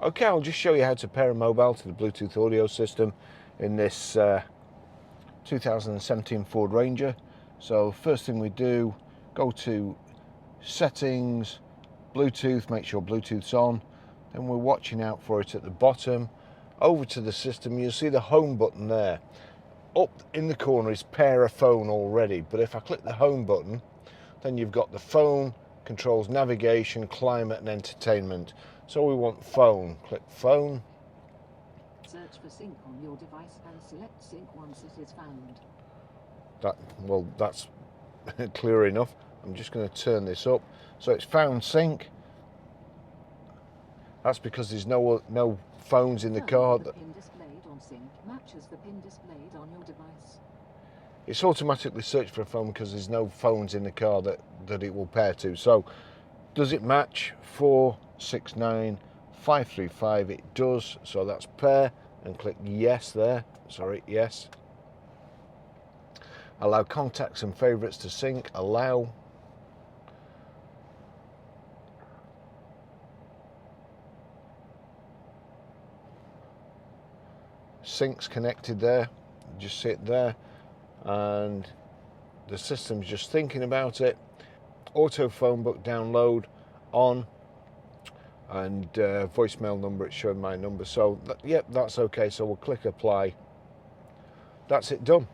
Okay, I'll just show you how to pair a mobile to the Bluetooth audio system in this 2017 Ford Ranger. So first thing we do, go to settings, Bluetooth, make sure Bluetooth's on. Then we're watching out for it at the bottom. Over to the system, you'll see the home button there. Up in the corner is pair a phone already, but if I click the home button, then you've got the phone, controls navigation, climate and entertainment. So we want phone. Click phone. Search for sync on your device and select sync once it is found. That's clear enough. I'm just going to turn this up. So it's found sync. That's because there's no phones in the car. The pin displayed on sync matches the pin displayed on your device. It's automatically searched for a phone because there's no phones in the car that it will pair to. So does it match 469535? It does. So that's pair, and click yes there. Sorry, yes. Allow contacts and favorites to sync. Allow. Sync's connected there. Just sit there, and the system's just thinking about it. Auto phone book download on, and voicemail number, it's showing my number. So yep, that's okay. So we'll click apply. That's it done.